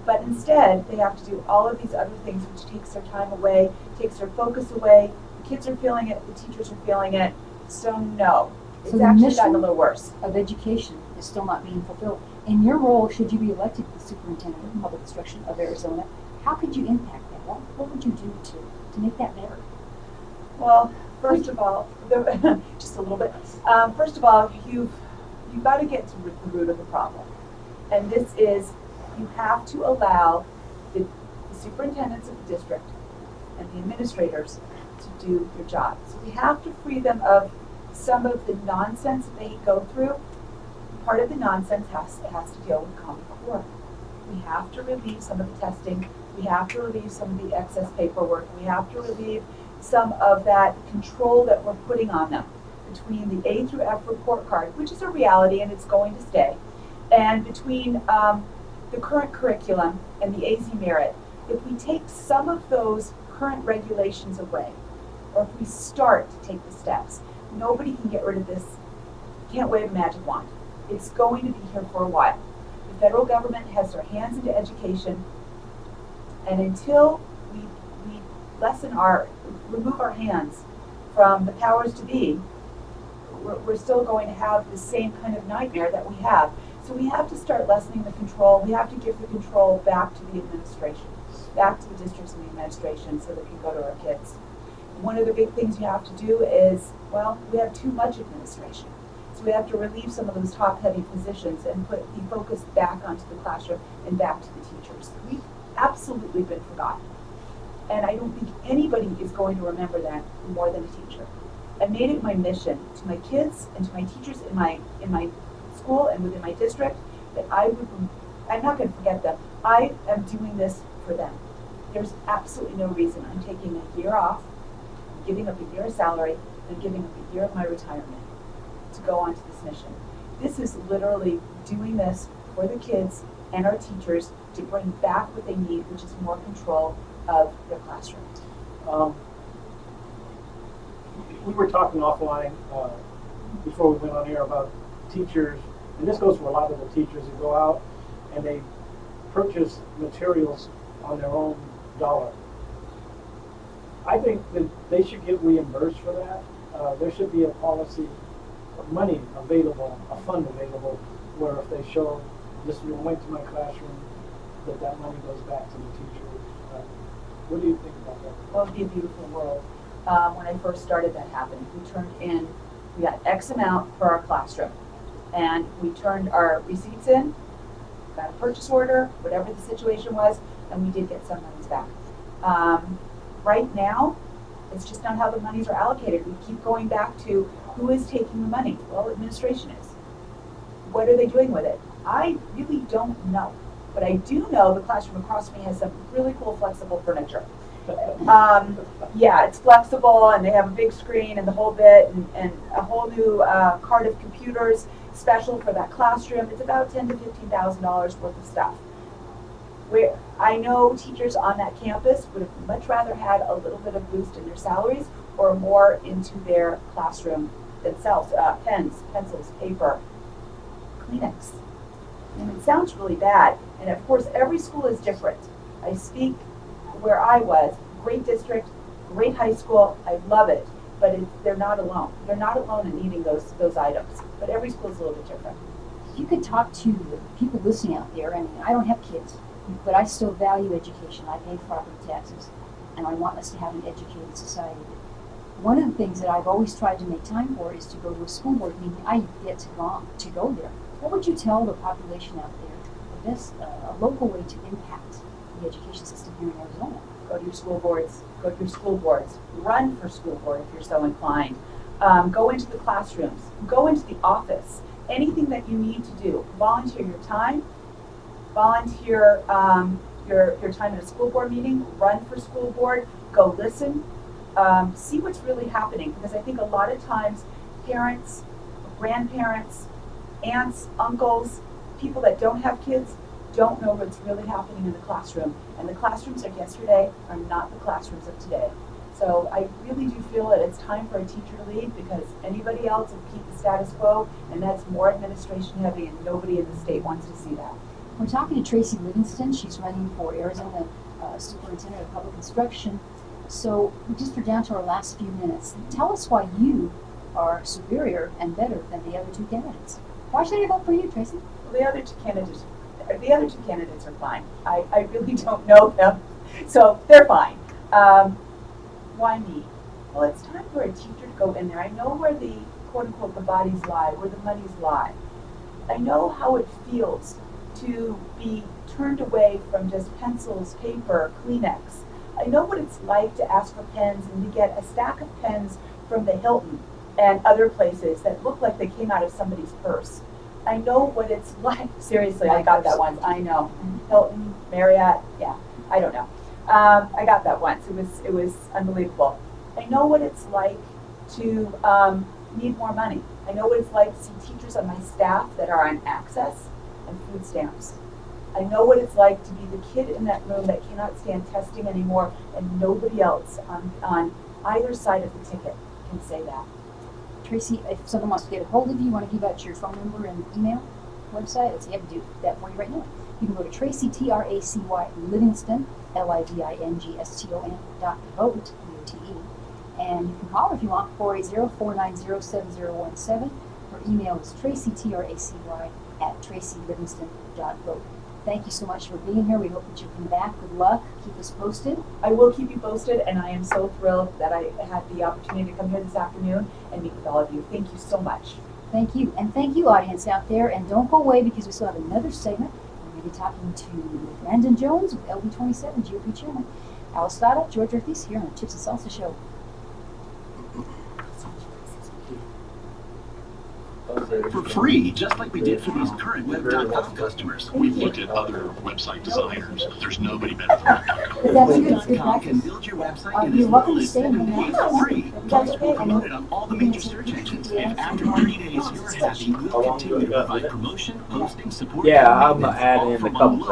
But instead, they have to do all of these other things, which takes their time away, takes their focus away. The kids are feeling it, the teachers are feeling it. So no, it's actually gotten a little worse. Of education is still not being fulfilled. In your role, should you be elected the superintendent of public instruction of Arizona, how could you impact that? What would you do to make that better? Well, first of all, just a little bit. First of all, you've got to get to the root of the problem, and this is you have to allow the superintendents of the district and the administrators to do their job. So we have to free them of some of the nonsense that they go through. Part of the nonsense has to deal with Common Core. We have to relieve some of the testing. We have to relieve some of the excess paperwork. We have to relieve some of that control that we're putting on them between the A through F report card, which is a reality and it's going to stay, and between the current curriculum and the AZ merit. If we take some of those current regulations away, or if we start to take the steps, nobody can get rid of this. Can't wave a magic wand. It's going to be here for a while. The federal government has their hands into education, and until we remove our hands from the powers to be, we're still going to have the same kind of nightmare that we have. So we have to start lessening the control. We have to give the control back to the administration, back to the districts and the administration, so that we can go to our kids. One of the big things you have to do is, well, we have too much administration. So we have to relieve some of those top-heavy positions and put the focus back onto the classroom and back to the teachers. We've absolutely been forgotten. And I don't think anybody is going to remember that more than a teacher. I made it my mission to my kids and to my teachers in my school and within my district that I'm not going to forget them. I am doing this for them. There's absolutely no reason I'm taking a year off, giving up a year of salary, and giving up a year of my retirement to go on to this mission. This is literally doing this for the kids and our teachers to bring back what they need, which is more control of their classroom. We were talking offline before we went on air about teachers, and this goes for a lot of the teachers who go out and they purchase materials on their own dollar. I think that they should get reimbursed for that. There should be a policy of money available, a fund available, where if they show this went to my classroom, that money goes back to the teachers. What do you think about that? Well, it would be a beautiful world. When I first started, that happened. We got X amount for our classroom, and we turned our receipts in, got a purchase order, whatever the situation was, and we did get some monies back. Right now, it's just not how the monies are allocated. We keep going back to who is taking the money. Well, administration is. What are they doing with it? I really don't know. But I do know the classroom across from me has some really cool flexible furniture. Yeah, it's flexible, and they have a big screen and the whole bit, and a whole new cart of computers special for that classroom. It's about $10,000 to $15,000 worth of stuff. I know teachers on that campus would have much rather had a little bit of boost in their salaries or more into their classroom themselves. Pens, pencils, paper, Kleenex. And it sounds really bad. And of course, every school is different. I speak where I was, great district, great high school. I love it, but they're not alone. They're not alone in needing those items. But every school is a little bit different. You could talk to people listening out there. I mean, I don't have kids, but I still value education. I pay property taxes, and I want us to have an educated society. One of the things that I've always tried to make time for is to go to a school board meeting. I get to go there. What would you tell the population out there? A local way to impact the education system here in Arizona? Go to your school boards. Go to your school boards. Run for school board if you're so inclined. Go into the classrooms. Go into the office. Anything that you need to do. Volunteer your time. Volunteer your time at a school board meeting. Run for school board. Go listen. See what's really happening, because I think a lot of times parents, grandparents, aunts, uncles, people that don't have kids don't know what's really happening in the classroom. And the classrooms of yesterday are not the classrooms of today. So I really do feel that it's time for a teacher to lead, because anybody else will keep the status quo, and that's more administration heavy, and nobody in the state wants to see that. We're talking to Tracy Livingston. She's running for Arizona Superintendent of Public Instruction. So we just are down to our last few minutes. Tell us why you are superior and better than the other two candidates. Why should I vote for you, Tracy? Well, the other two candidates are fine. I really don't know them, so they're fine. Why me? Well, it's time for a teacher to go in there. I know where the quote-unquote the bodies lie, where the monies lie. I know how it feels to be turned away from just pencils, paper, Kleenex. I know what it's like to ask for pens and to get a stack of pens from the Hilton and other places that look like they came out of somebody's purse. I know what it's like. Seriously, I got that once. I know. Hilton, Marriott, yeah, I don't know. I got that once. It was unbelievable. I know what it's like to need more money. I know what it's like to see teachers on my staff that are on access and food stamps. I know what it's like to be the kid in that room that cannot stand testing anymore, and nobody else on either side of the ticket can say that. Tracy, if someone wants to get a hold of you, want to give out your phone number and email website, let's see, I can do that for you right now. You can go to Tracy, Tracy Livingston, Livingston.vote, V-O-T-E. And you can call if you want, 480-490-7017. Her email is Tracy, Tracy @tracylivingston.vote. Thank you so much for being here. We hope that you'll come back. Good luck. Keep us posted. I will keep you posted, and I am so thrilled that I had the opportunity to come here this afternoon and meet with all of you. Thank you so much. Thank you. And thank you, audience out there. And don't go away, because we still have another segment. We're going to be talking to Brandon Jones with LB27, GOP Chairman. Alice Stoddard, George Ortiz here on the Chips and Salsa Show. For free, just like we did for these current Web.com customers. We've looked at other website designers. There's nobody better than Web.com. Can build your website in as little as 7 days for free. Plus, we'll promote it on all the major search engines. If after 3 days you're happy, we'll continue to provide promotion, hosting, support, and I'm adding in a couple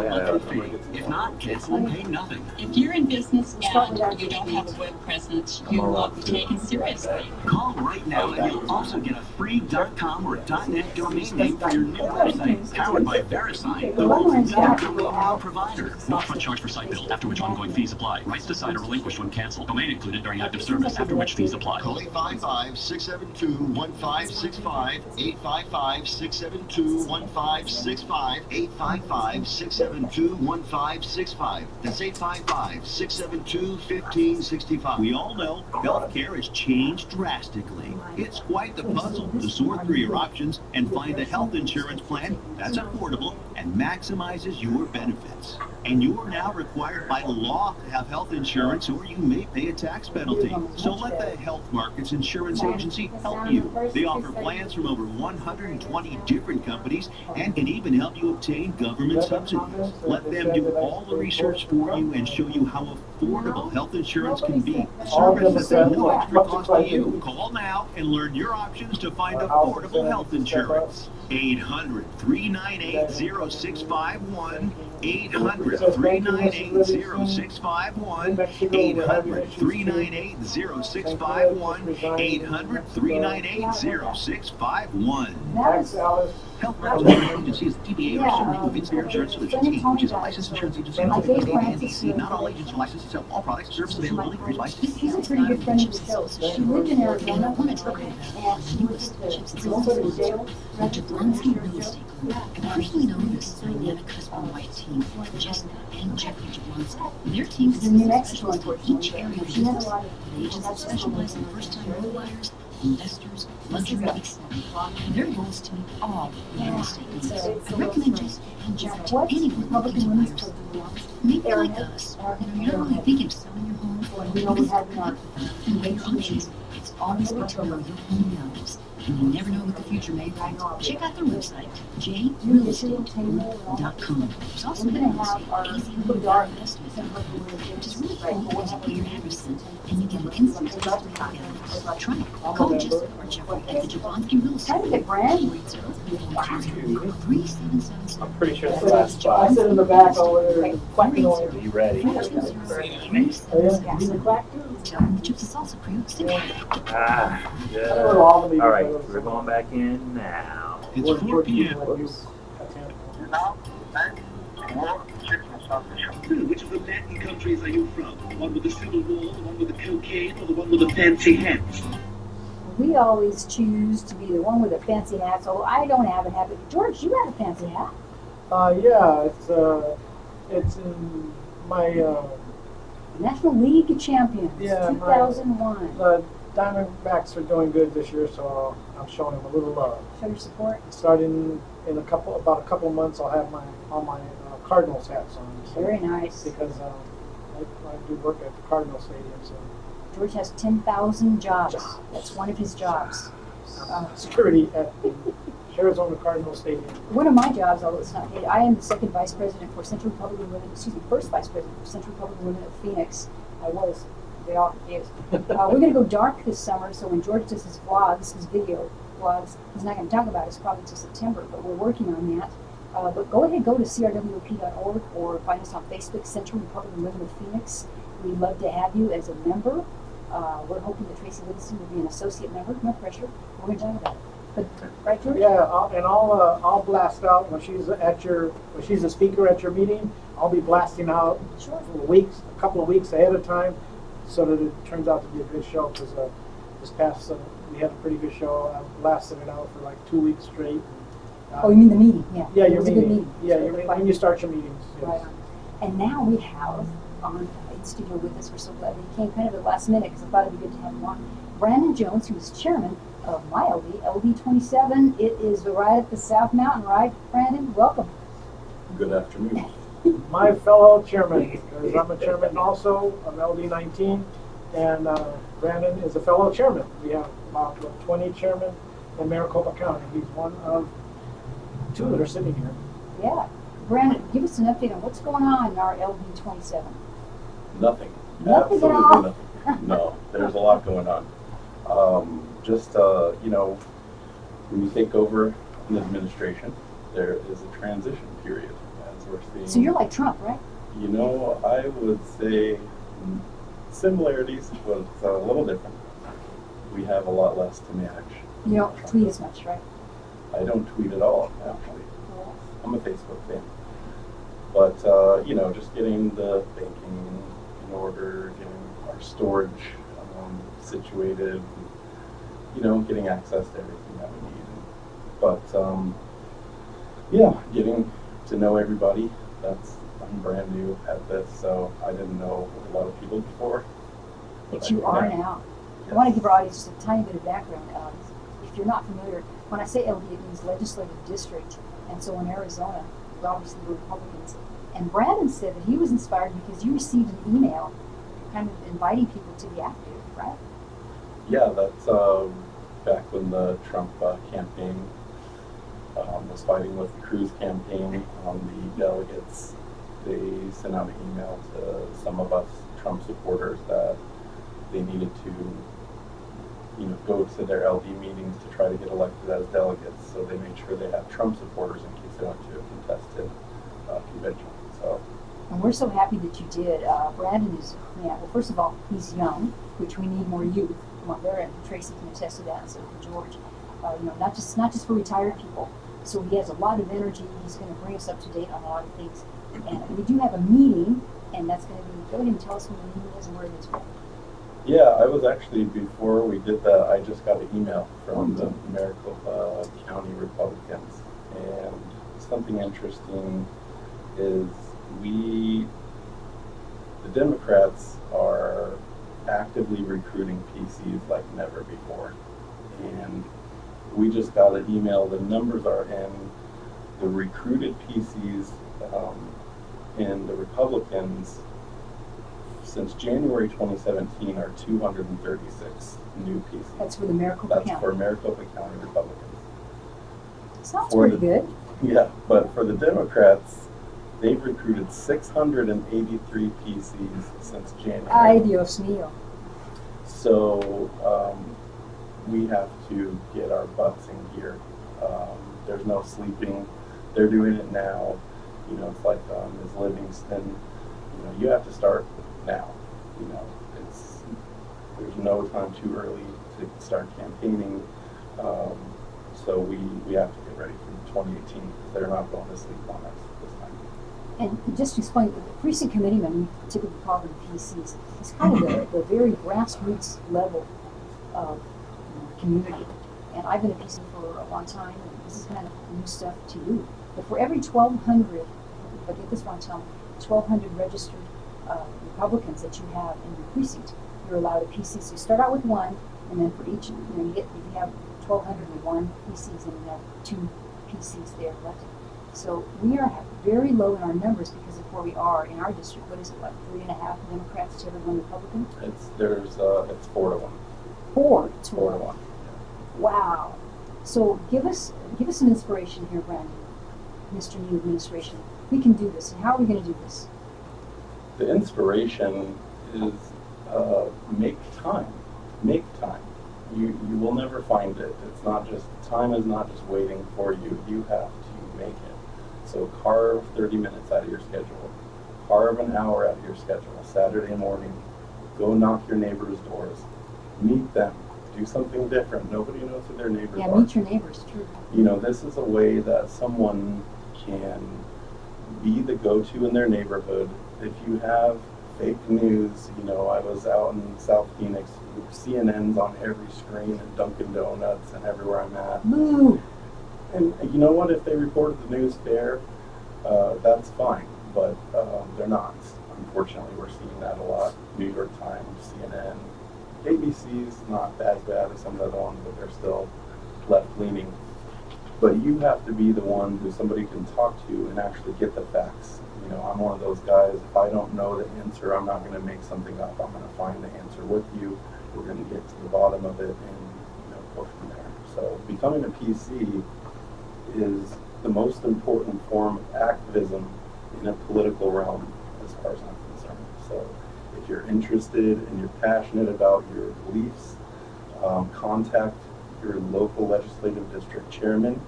fee. If not, cancel and pay nothing. If you're in business and you don't have a web presence, you won't be taken seriously. Call right now and you'll also get a free .com or .net domain name for your new website, powered by VeriSign, the world's leading provider. No upfront charge for site build, after which ongoing fees apply. Rights to site are relinquished when canceled. Domain included during active service, after which fees apply. Call 855-672-1565, 855-672-1565, 855-672-1565. That's 855-672-1565. We all know healthcare has changed drastically. It's quite the puzzle to sort through your options and find a health insurance plan that's affordable and maximizes your benefits. And you're now required by law to have health insurance, or you may pay a tax penalty. So let the Health Markets Insurance Agency help you. They offer plans from over 120 different companies and can even help you obtain government subsidies. Let them do all the research for you and show you how affordable health insurance can be. A service at no extra cost to you. Call now and learn your options to find affordable health insurance. 800-398-0651. 800-398-0651. 800-398-0651. 800-398-0651. Health Markets Insurance Agency is DBA registered with Fair Insurance Solutions, Inc., which is a licensed insurance agency and NDC. Not all agents are licensed to sell all products. Service availability varies by state. He's a pretty good friend of the show. She lived in Arizona, and she was Dr. Blonsky Real Estate Group. I personally know this dynamic husband and wife team, Jessica and Jeffrey Jablonski. Their team consists of specialists for each area of business, with agents that specialize in first-time home buyers, investors, luxury, etc. Their goal is to meet all your real estate needs. I recommend Jessica and Jeffrey to anyone looking to buy or sell. Maybe like us, you're not really thinking of selling your home, but you know we have not. And weigh your options. It's always good to know your home values, and you never know what the future may hold. Check out their website, jrealestategroup.com. There's also been a easy dark estimate, which is really cool because you put your address in and you get an instant estimate value. Try it. Call Jessica or Jeffrey at the Jablonski Real Estate Group. 480-3777. I'm pretty sure it's the last I spot. sit in the back over there. Be ready. Tell them the Chips and Salsa crew sent you. Ah, good. All right, we're going back in now. It's 4 p.m. Which of the Latin countries are you from? The one with the civil war, the one with the cocaine, or the one with the fancy hats? We always choose to be the one with a fancy hat, so I don't have a hat. But George, you have a fancy hat. Yeah, it's in my National League of Champions, Yeah, 2001. the Diamondbacks are doing good this year, so I'm showing them a little love. Show your support. Starting in about a couple of months, I'll have all my Cardinals hats on. So, Very nice. Because I do work at the Cardinal Stadium, so George has 10,000 jobs. That's one of his jobs. security at the Arizona Cardinal Stadium. One of my jobs, although it's not paid, I am the second vice president for Central Republican Women, first vice president for Central Republican Women of Phoenix. I was. They all confused. We're going to go dark this summer, so when George does his vlogs, his video vlogs, he's not going to talk about it. It's probably until September, but we're working on that. But go ahead, go to crwp.org or find us on Facebook, Central Republican Women of Phoenix. We'd love to have you as a member. We're hoping that Tracy Livingston will be an associate member. No pressure. We're going to talk about it. But, right, George? Yeah, I'll blast out when she's a speaker at your meeting. I'll be blasting out Sure. for a couple of weeks ahead of time, so that it turns out to be a good show. Because this past we had a pretty good show. I blasted it out for like 2 weeks straight. Oh, you mean the meeting? Yeah. Yeah, It your was a meeting. good meeting. Yeah, when you start your meetings. Yes. Right on. And now we have on in studio with us. We're so glad that he came kind of at the last minute because I thought it'd be good to have him on. Brandon Jones, who is chairman of my LD 27. It is right at the South Mountain, right, Brandon? Welcome. Good afternoon. My fellow chairman, because I'm a chairman also of LD 19, and Brandon is a fellow chairman. We have about 20 chairmen in Maricopa County. He's one of 2 that are sitting here. Yeah. Brandon, give us an update on what's going on in our LD 27. Nothing. Nothing at Absolutely all? nothing. No, there's a lot going on. When you take over an administration, there is a transition period, as we're seeing. So you're like Trump, right? You know, I would say similarities, but a little different. We have a lot less to manage. You don't tweet as much, right? I don't tweet at all, actually. I'm a Facebook fan. But, just getting the banking in order, getting our storage situated, getting access to everything that we need. But, getting to know everybody. I'm brand new at this, so I didn't know a lot of people before. But you are now. I want to give our audience just a tiny bit of background. If you're not familiar, when I say LD, it means legislative district. And so in Arizona, obviously the Republicans And Brandon said that he was inspired because you received an email kind of inviting people to be active, right? Yeah, that's back when the Trump campaign was fighting with the Cruz campaign. The delegates, they sent out an email to some of us Trump supporters that they needed to, go to their LD meetings to try to get elected as delegates. So they made sure they had Trump supporters in case they went to a contested convention. So. And we're so happy that you did. Brandon is, well, first of all, he's young, which we need more youth. Come on, there, and Tracy can attest to that, and so can George. Not just for retired people. So he has a lot of energy. He's going to bring us up to date on a lot of things. And we do have a meeting, and that's going to be. Go ahead and tell us when the meeting is and where it is. Yeah, I was actually, before we did that, I just got an email from the Maricopa County Republicans, and something interesting is the Democrats are actively recruiting PCs like never before. And we just got an email, the numbers are in, the recruited PCs and the Republicans since January 2017 are 236 new PCs. That's for the Maricopa County. That's for Maricopa County Republicans. Sounds pretty good. Yeah, but for the Democrats, they've recruited 683 PCs since January. Ay, Dios mío. So we have to get our butts in gear. There's no sleeping. They're doing it now. It's like Ms. Livingston. You have to start now. There's no time too early to start campaigning. So we have to get ready for 2018 because they're not going to sleep on us this time. And just to explain, the precinct committeemen, we typically call them PCs, it's kind of the very grassroots level of community. And I've been a PC for a long time, and this is kind of new stuff to you. But for every 1,200, if I get this wrong, tell me, 1,200 registered Republicans that you have in your precinct, you're allowed a PC. So you start out with one, and then for each, if you have 1,201 PCs, and you have 2 PCs there elected. So we are very low in our numbers because of where we are in our district. What is it, like 3.5 Democrats to every 1 Republican? It's 4-1. 4 to 4-1. 1. Wow. So give us an inspiration here, Brandon, Mr. New Administration. We can do this. And how are we going to do this? The inspiration is make time. Make time. You will never find it. It's not just, time is not just waiting for you. You have to make it. So carve 30 minutes out of your schedule. Carve an hour out of your schedule. Saturday morning, go knock your neighbors' doors. Meet them. Do something different. Nobody knows who their neighbors are. Yeah, meet your neighbors, true. This is a way that someone can be the go-to in their neighborhood. If you have fake news, I was out in South Phoenix, CNN's on every screen and Dunkin' Donuts and everywhere I'm at. Moo! And you know what, if they reported the news fair, that's fine, but they're not. Unfortunately, we're seeing that a lot. New York Times, CNN, ABC's not as bad as some of the other ones, but they're still left-leaning. But you have to be the one who somebody can talk to and actually get the facts. I'm one of those guys, if I don't know the answer, I'm not going to make something up. I'm going to find the answer with you. We're going to get to the bottom of it and go from there. So becoming a PC is the most important form of activism in a political realm as far as I'm concerned. So if you're interested and you're passionate about your beliefs, contact your local legislative district chairman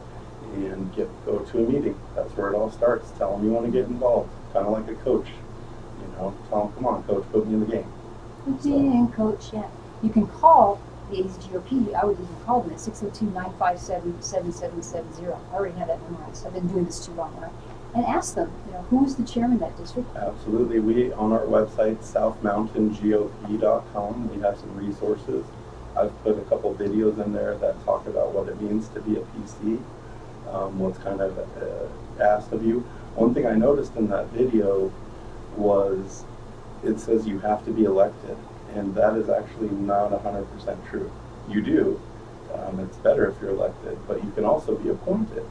and go to a meeting. That's where it all starts. Tell them you want to get involved, kind of like a coach. Tell them, come on, coach, put me in the game. Put me in, coach, yeah. You can call the AZGOP. I would even call them at 602-957-7770. I already have that memorized. I've been doing this too long, right? And ask them, who is the chairman of that district? Absolutely. We, on our website, southmountaingop.com, we have some resources. I've put a couple videos in there that talk about what it means to be a PC, what's kind of asked of you. One thing I noticed in that video was it says you have to be elected, and that is actually not 100% true. You do. It's better if you're elected, but you can also be appointed.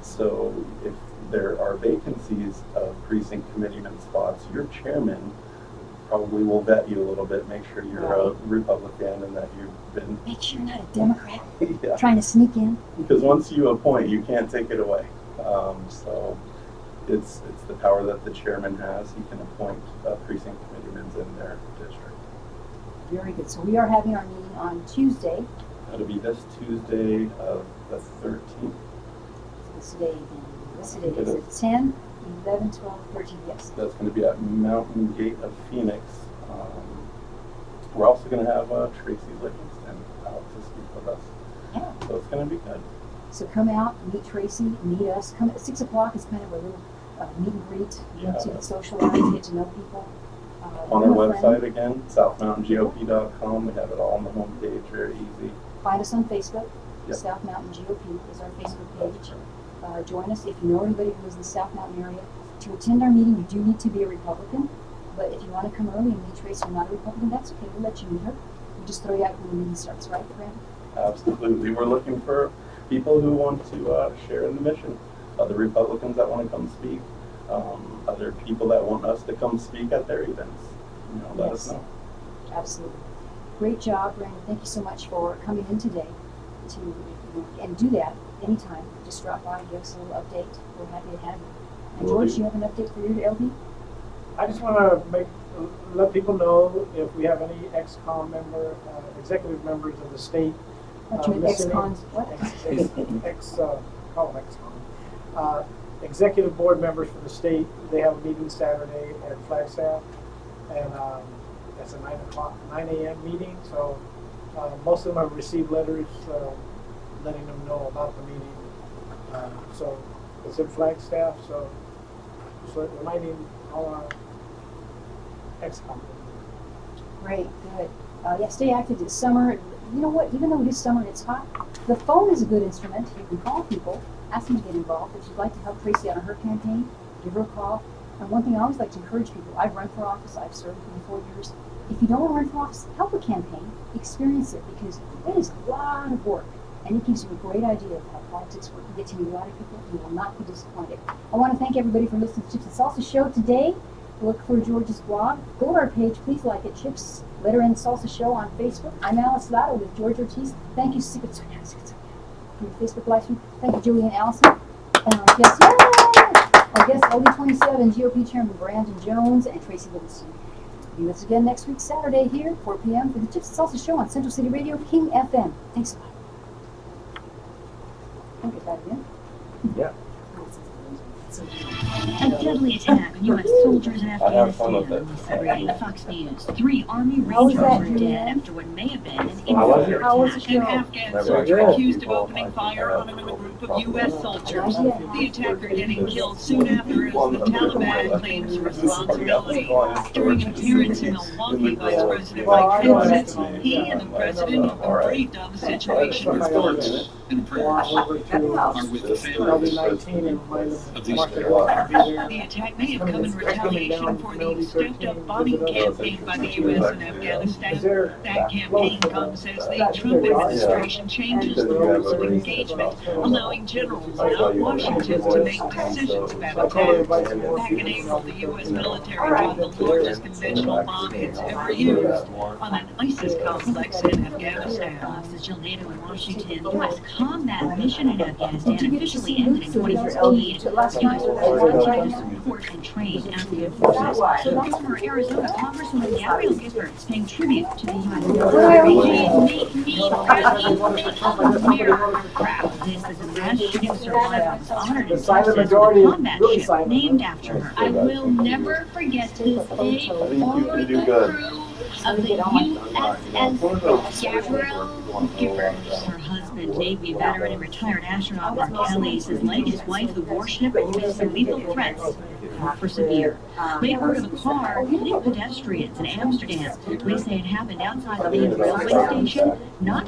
So if there are vacancies of precinct committeeman spots, your chairman probably will vet you a little bit, make sure you're a Republican and that you've been... Make sure you're not a Democrat yeah. trying to sneak in. Because once you appoint, you can't take it away. So it's the power that the chairman has. He can appoint precinct committeemen in their district. Very good. So we are having our meeting on Tuesday. It'll be this Tuesday of the 13th. What's today? Is it 10, 11, 12, 13? Yes. That's going to be at Mountain Gate of Phoenix. We're also going to have Tracy Livingston out to speak with us. Yeah. So it's going to be good. So come out, meet Tracy, meet us. Come at 6 o'clock is kind of a little meet and greet. Yeah. To socialize, get to know people. On our website again, southmountaingop.com. We have it all on the homepage, very easy. Find us on Facebook. Yep. South Mountain GOP is our Facebook page. Join us if you know anybody who is in the South Mountain area. To attend our meeting, you do need to be a Republican. But if you want to come early and meet Tracy, you're not a Republican, that's okay. We'll let you meet her. We'll just throw you out when the meeting starts, right, Brandon? Absolutely. We're looking for people who want to share in the mission. Other Republicans that want to come speak. Other people that want us to come speak at their events. Let us know. Absolutely. Great job, Brandon. Thank you so much for coming in today and do that anytime. Just drop by and give us a little update. We're happy to have you. And George, do you have an update for your LD? I just want to let people know if we have any ex-con member, executive members of the state. Ex-cons, what? Call them ex-con. Executive board members for the state, they have a meeting Saturday at Flagstaff, and it's a 9 a.m. meeting, so most of them have received letters letting them know about the meeting. So it's in Flagstaff, so reminding all our ex-con. Great, good. Yeah, stay active this summer. You know what, even though it is summer and it's hot, the phone is a good instrument. You can call people, ask them to get involved. If you'd like to help Tracy out on her campaign, give her a call. And one thing I always like to encourage people, I've run for office, I've served 24 years. If you don't want to run for office, help a campaign, experience it, because it is a lot of work. And it gives you a great idea of how politics work. You get to meet a lot of people, you will not be disappointed. I want to thank everybody for listening to Chips and Salsa Show today. Look for George's blog. Go to our page, please like it, Chips, Letter N Salsa Show on Facebook. I'm Alice Latta with George Ortiz. Thank you, Secret Sonia, for your Facebook live stream. Thank you, Julie and Allison. And our guest, our guest, LD27 GOP Chairman Brandon Jones and Tracy Livingston. Be with us again next week, Saturday here, 4 p.m. for the Chips and Salsa Show on Central City Radio, King FM. Thanks a lot. I'll get that again. Yeah. A deadly attack on U.S. soldiers in Afghanistan. Celebrating Fox News. 3 Army Rangers were dead after what may have been an infantry attack. An Afghan soldier accused of opening fire on a group of U.S. soldiers. The attacker getting killed soon after as the Taliban claims responsibility. During an appearance in Milwaukee, Vice President Mike Pence said he and the president have been briefed on the situation. Thoughts and prayers are with the families of these The attack may have come in retaliation for the stepped-up bombing campaign by the U.S. in Afghanistan. That campaign comes as the Trump administration changes the rules of engagement, allowing generals not Washington to make decisions about attacks. Back in April, the U.S. military dropped the largest conventional bomb it's ever used on an ISIS complex in Afghanistan. Says Jill NATO in Washington. U.S. combat mission in Afghanistan officially ended in 2015. U.S. to support and train Afghan forces. So that's where Arizona Congresswoman Gabrielle Giffords paying tribute to the U.S. military. Make me proud. This is a mass shooting survivor who's honored in Texas with a combat ship named after her. I will never forget this day or the crew of the USS Gabrielle Giffords. Her husband, Navy veteran and retired astronaut Mark Kelly, says letting his wife, the warship, face some lethal threats persevere. They heard of a car hitting pedestrians in Amsterdam. Police say it happened outside the main railway station, not